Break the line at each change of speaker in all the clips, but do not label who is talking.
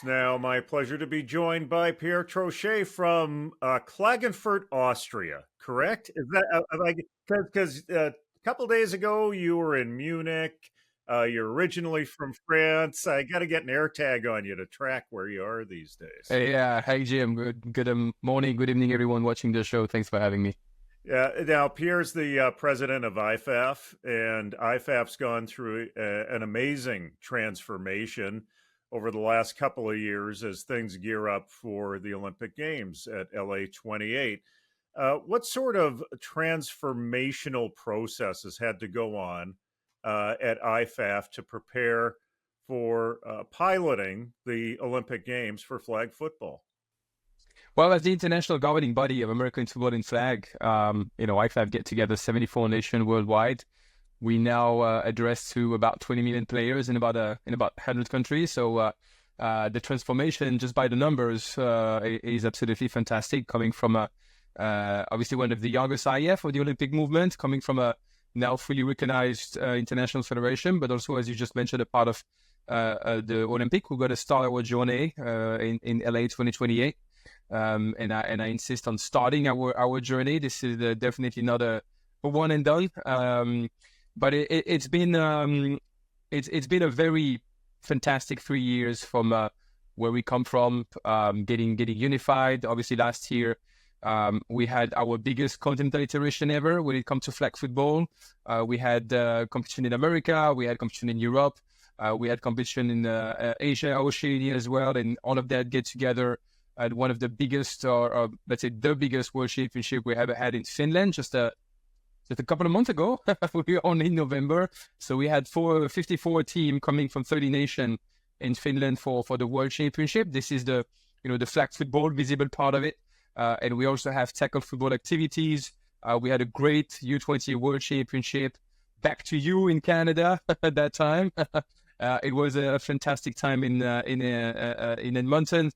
It's now my pleasure to be joined by Pierre Trochet from Klagenfurt, Austria. Correct? Is that because a couple days ago you were in Munich? You're originally from France. I got to get an air tag on you to track where you are these days.
Hey, hi Jim. Good morning, good evening, everyone watching the show. Thanks for having me.
Yeah. Now Pierre's the president of IFAF, and IFAF's gone through an amazing transformation over the last couple of years as things gear up for the Olympic Games at LA 28. What sort of transformational processes had to go on at IFAF to prepare for piloting the Olympic Games for flag football?
Well, as the international governing body of American football and flag, IFAF get together 74 nations worldwide. We now address to about 20 million players in about 100 countries. So the transformation, just by the numbers, is absolutely fantastic. Coming from obviously one of the youngest IF of the Olympic movement, coming from a now fully recognized international federation, but also, as you just mentioned, a part of the Olympic. We're going to start our journey in LA 2028. And I insist on starting our journey. This is definitely not a one and done. But it's been a very fantastic 3 years from where we come from, getting unified. Obviously, last year we had our biggest continental iteration ever when it comes to flag football. We had competition in America, we had competition in Europe, we had competition in Asia, Oceania as well, and all of that get together at one of the biggest, or let's say the biggest World Championship we ever had in Finland. Just a couple of months ago. We were only in November. So we had 54 teams coming from 30 nations in Finland for the World Championship. This is the flag football visible part of it. And we also have tackle football activities. We had a great U20 World Championship back to you in Canada at that time. It was a fantastic time in Edmonton.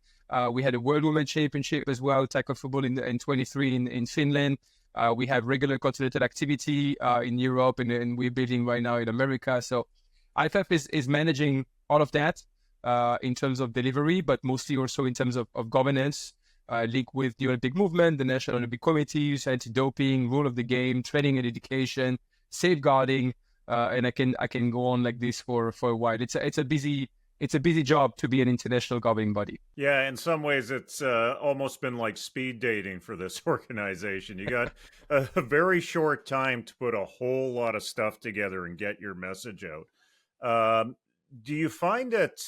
We had a World Women's Championship as well, tackle football in 23 in Finland. We have regular continental activity in Europe, and we're building right now in America. So IFAF is managing all of that in terms of delivery, but mostly also in terms of governance, linked with the Olympic movement, the National Olympic Committees, anti-doping, rule of the game, training and education, safeguarding, and I can go on like this for a while. It's a busy job to be an international governing body.
Yeah, in some ways, it's almost been like speed dating for this organization. You got a very short time to put a whole lot of stuff together and get your message out. Do you find it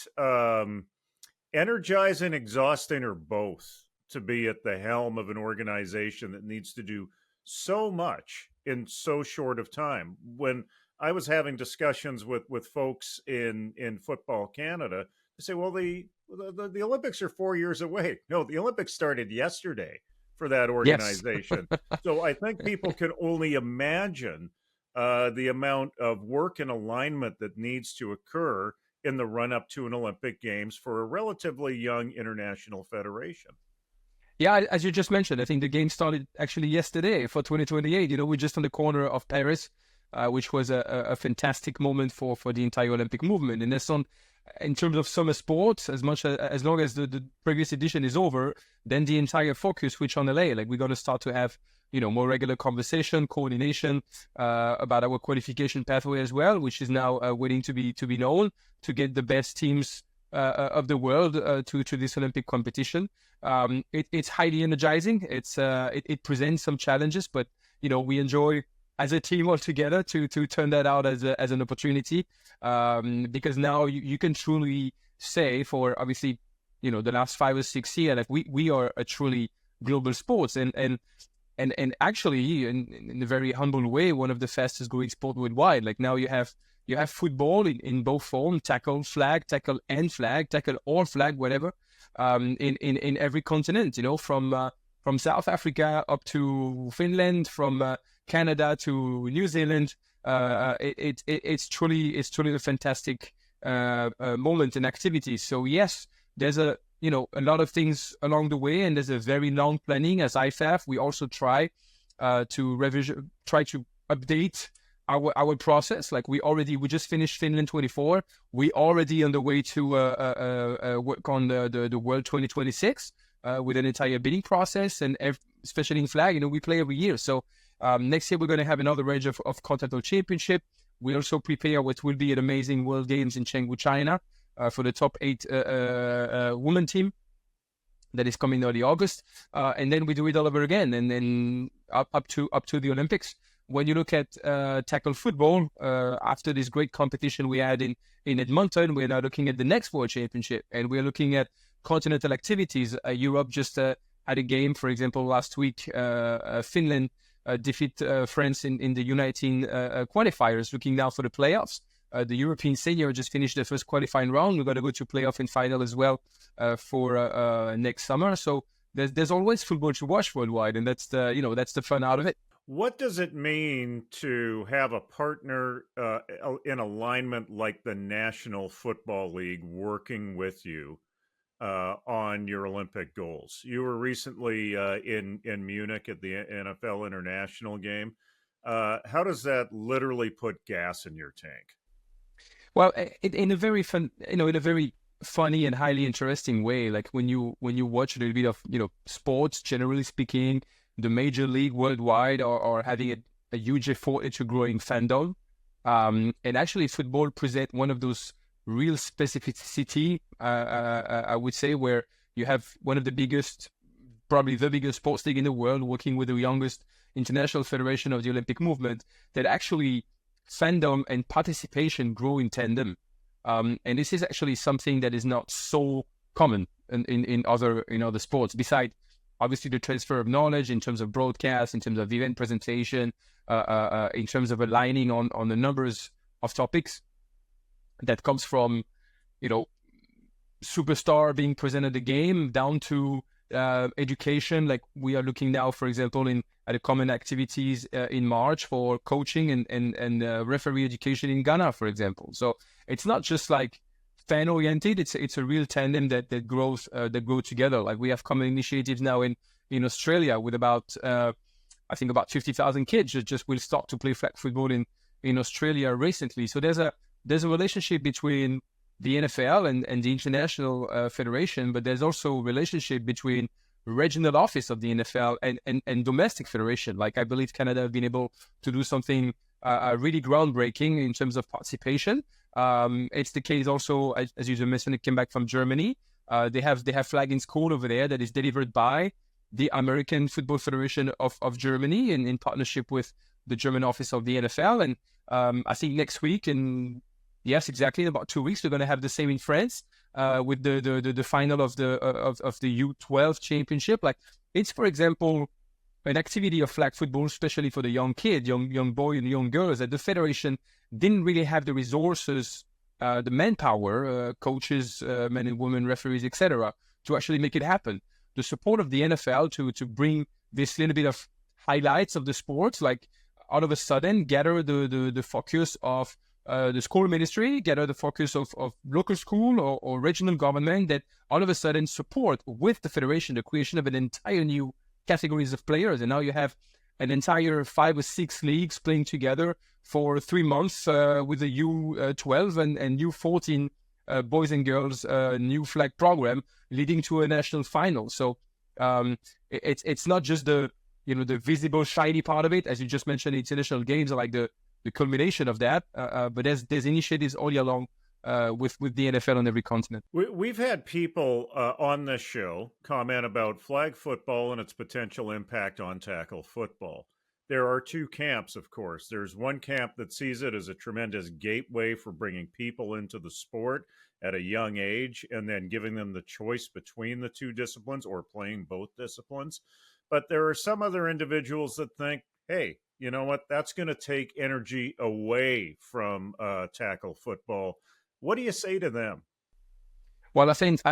energizing, exhausting, or both to be at the helm of an organization that needs to do so much in so short of time? When I was having discussions with folks in Football Canada, they say, well, the Olympics are 4 years away. No, the Olympics started yesterday for that organization. Yes. So I think people can only imagine the amount of work and alignment that needs to occur in the run-up to an Olympic Games for a relatively young international federation.
Yeah, as you just mentioned, I think the game started actually yesterday for 2028. We're just on the corner of Paris. Which was a fantastic moment for the entire Olympic movement. And that's in terms of summer sports, as long as the previous edition is over, then the entire focus switch on LA. Like we're going to start to have, more regular conversation, coordination about our qualification pathway as well, which is now waiting to be known to get the best teams of the world to this Olympic competition. It's highly energizing. It presents some challenges, but we enjoy as a team altogether to turn that out as an opportunity, because now you can truly say, for obviously the last 5 or 6 years, like we are a truly global sports and actually in a very humble way, one of the fastest growing sport worldwide. Like now you have football in both forms, tackle and flag, tackle or flag, whatever, in every continent, from South Africa up to Finland, from Canada to New Zealand. It's truly a fantastic moment and activity. So yes, there's a lot of things along the way, and there's a very long planning. As IFAF, we also try to update our process. Like we just finished Finland 24. We already on the way to work on the World 2026 with an entire bidding process, and especially in flag, we play every year. So next year we're going to have another range of continental championship. We also prepare what will be an amazing World Games in Chengdu, China, for the top 8 women team. That is coming early August, and then we do it all over again, and then up to the Olympics. When you look at tackle football, after this great competition we had in Edmonton, we're now looking at the next World Championship, and we're looking at continental activities. Europe just had a game, for example, last week. Finland defeat France in the U19 qualifiers, looking now for the playoffs. The European senior just finished the first qualifying round. We're going to go to playoff and final as well for next summer. So there's always football to watch worldwide, and that's the fun out of it.
What does it mean to have a partner in alignment like the National Football League working with you on your Olympic goals? You were recently in Munich at the NFL International game. How does that literally put gas in your tank?
Well, in a very fun, in a very funny and highly interesting way. Like when you watch a little bit of sports, generally speaking, the major league worldwide are having a huge effort into growing fandom, and actually football present one of those real specificity, I would say, where you have one of the biggest, probably the biggest sports league in the world, working with the youngest international federation of the Olympic movement, that actually fandom and participation grow in tandem. And this is actually something that is not so common in other sports, besides obviously the transfer of knowledge in terms of broadcast, in terms of event presentation, in terms of aligning on the numbers of topics that comes from, superstar being present at the game down to education. Like we are looking now, for example, at the common activities in March for coaching and referee education in Ghana, for example. So it's not just like fan oriented. It's a real tandem that grows together. Like we have common initiatives now in Australia with about 50,000 kids just will start to play flag football in Australia recently. So there's a relationship between the NFL and the international federation, but there's also a relationship between regional office of the NFL and domestic federation. Like I believe Canada have been able to do something really groundbreaking in terms of participation. It's the case also, as you mentioned, it came back from Germany. They have flag in school over there that is delivered by the American Football Federation of Germany in partnership with the German office of the NFL. And I think next week, in about 2 weeks, we're going to have the same in France with the final of the U12 championship. Like it's, for example, an activity of flag football, especially for the young kid, young boy and young girls, that the federation didn't really have the resources, the manpower, coaches, men and women, referees, etc., to actually make it happen. The support of the NFL to bring this little bit of highlights of the sports, like all of a sudden gather the focus of the school ministry, gather the focus of local school or regional government, that all of a sudden support with the federation the creation of an entire new categories of players. And now you have an entire 5 or 6 leagues playing together for 3 months with the U12 and U14 boys and girls new flag program leading to a national final. So it's not just the visible shiny part of it, as you just mentioned. International games are like the culmination of that, but there's initiatives all year long with the NFL on every continent.
We've had people on this show comment about flag football and its potential impact on tackle football. There are 2 camps, of course. There's one camp that sees it as a tremendous gateway for bringing people into the sport at a young age and then giving them the choice between the 2 disciplines or playing both disciplines. But there are some other individuals that think, hey, you know what, that's going to take energy away from tackle football. What do you say to them?
Well, I think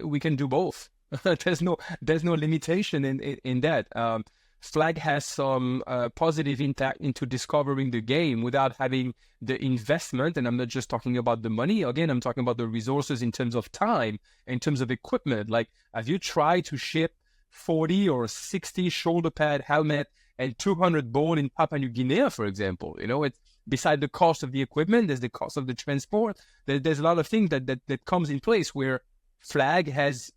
we can do both. There's no limitation in that. Flag has some positive impact into discovering the game without having the investment. And I'm not just talking about the money. Again, I'm talking about the resources in terms of time, in terms of equipment. Like, have you tried to ship 40 or 60 shoulder pad helmet and 200 ball in Papua New Guinea, for example. It's beside the cost of the equipment, there's the cost of the transport. There's a lot of things that comes in place where flag has,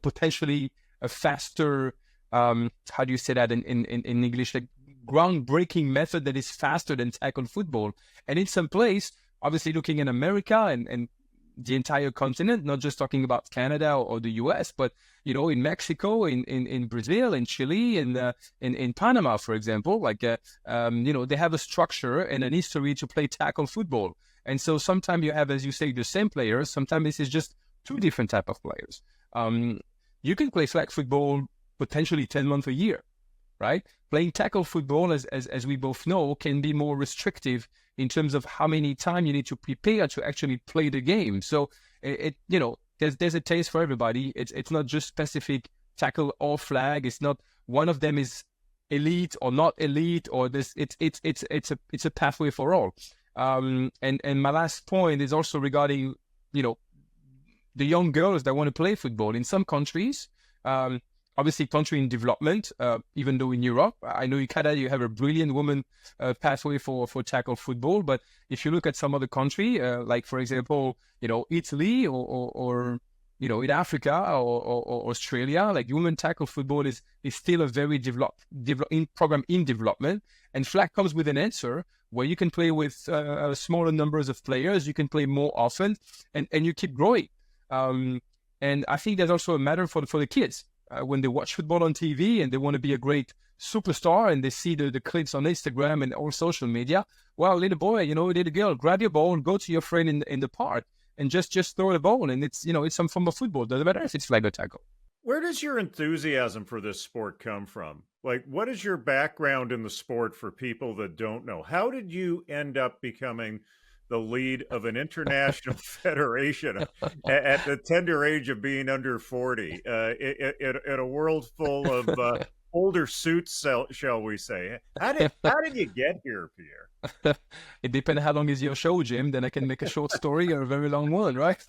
potentially a faster, how do you say that in English, like groundbreaking method that is faster than tackle football. And in some place, obviously looking at America and the entire continent, not just talking about Canada or the US, but, in Mexico, in Brazil, in Chile, in Panama, for example, like, they have a structure and an history to play tackle football. And so sometimes you have, as you say, the same players. Sometimes this is just two different type of players. You can play flag football potentially 10 months a year, right? Playing tackle football, as we both know, can be more restrictive in terms of how many time you need to prepare to actually play the game. So there's a taste for everybody. It's not just specific tackle or flag. It's not one of them is elite or not elite, or this. It's a pathway for all. And my last point is also regarding the young girls that want to play football in some countries. Obviously, country in development, even though in Europe, I know in Canada you have a brilliant woman pathway for tackle football. But if you look at some other country, like, for example, Italy or in Africa or Australia, like women tackle football is still a very developed program in development. And flag comes with an answer where you can play with smaller numbers of players, you can play more often, and you keep growing. And I think there's also a matter for the kids. When they watch football on TV and they want to be a great superstar and they see the clips on Instagram and all social media, well, little boy, little girl, grab your ball and go to your friend in the park and just throw the ball. And it's some form of football. Doesn't matter if it's flag or tackle.
Where does your enthusiasm for this sport come from? Like, what is your background in the sport for people that don't know? How did you end up becoming the lead of an international federation at the tender age of being under 40 in a world full of older suits, shall we say? How did you get here, Pierre?
It depends how long is your show, Jim. Then I can make a short story or a very long one, right?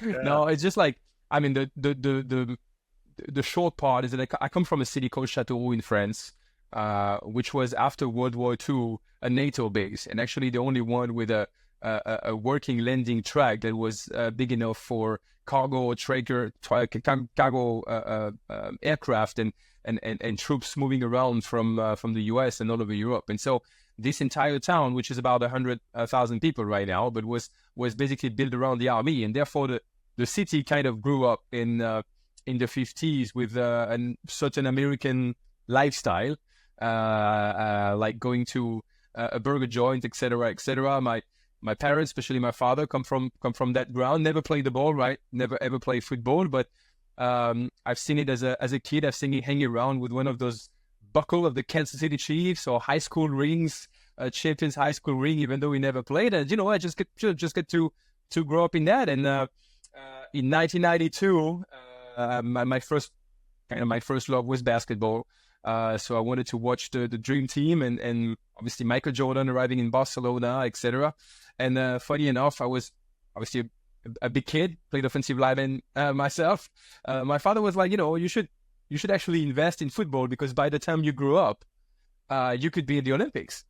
No, it's just like, I mean, the short part is that I come from a city called Châteauroux in France, which was after World War II a NATO base, and actually the only one with a working landing track that was big enough for cargo aircraft and troops moving around from the US and all over Europe. And so this entire town, which is about 100,000 people right now, but was basically built around the army, and therefore the city kind of grew up in the 50s with a certain American lifestyle, like going to a burger joint, etc., etc. My parents, especially my father, come from that ground. Never played the ball, right? Never ever played football, but I've seen it as a kid. I've seen it hanging around with one of those buckle of the Kansas City Chiefs or high school rings, champions high school ring, even though we never played. And I just get to grow up in that. And in 1992, my first love was basketball. So I wanted to watch the dream team and obviously Michael Jordan arriving in Barcelona, etc. And funny enough, I was obviously a big kid, played offensive lineman myself. My father was like, you should actually invest in football because by the time you grew up, you could be in the Olympics.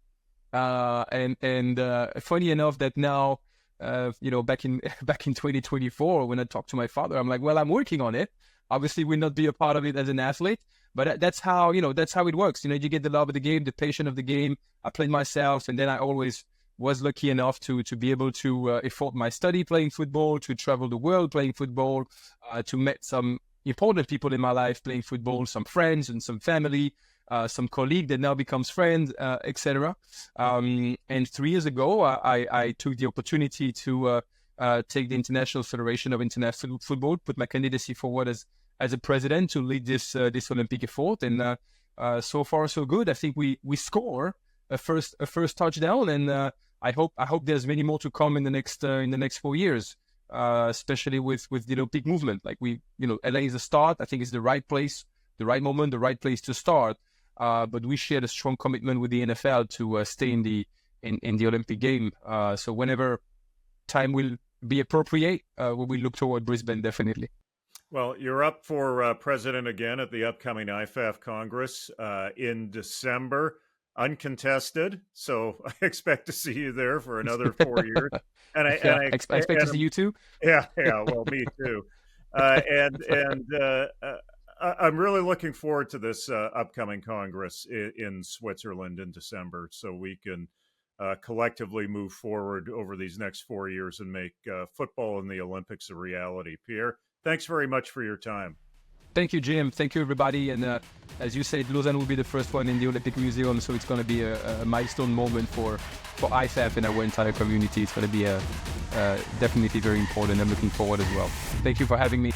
And funny enough that now, back in 2024, when I talked to my father, I'm like, well, I'm working on it. Obviously, will not be a part of it as an athlete, but that's how it works. You get the love of the game, the passion of the game. I played myself, and then I always was lucky enough to be able to afford my study playing football, to travel the world playing football, to meet some important people in my life playing football, some friends and some family, some colleague that now becomes friends, etc. And 3 years ago, I took the opportunity to take the International Federation of International Football, put my candidacy forward as a president to lead this Olympic effort, and so far so good. I think we score a first touchdown, and I hope there's many more to come in the next 4 years, especially with the Olympic movement. Like LA is a start. I think it's the right place, the right moment, the right place to start. But we shared a strong commitment with the NFL to stay in the Olympic game. So whenever time will be appropriate, we will look toward Brisbane definitely.
Well, you're up for president again at the upcoming IFAF Congress in December, uncontested. So I expect to see you there for another 4 years. And
Yeah, I expect to see
and
you too.
yeah, yeah. Well, me too. I'm really looking forward to this upcoming Congress in Switzerland in December, so we can collectively move forward over these next 4 years and make football and the Olympics a reality. Pierre, thanks very much for your time.
Thank you, Jim. Thank you, everybody. And as you said, Lausanne will be the first one in the Olympic Museum, so it's going to be a milestone moment for IFAF and our entire community. It's going to be definitely very important. I'm looking forward as well. Thank you for having me.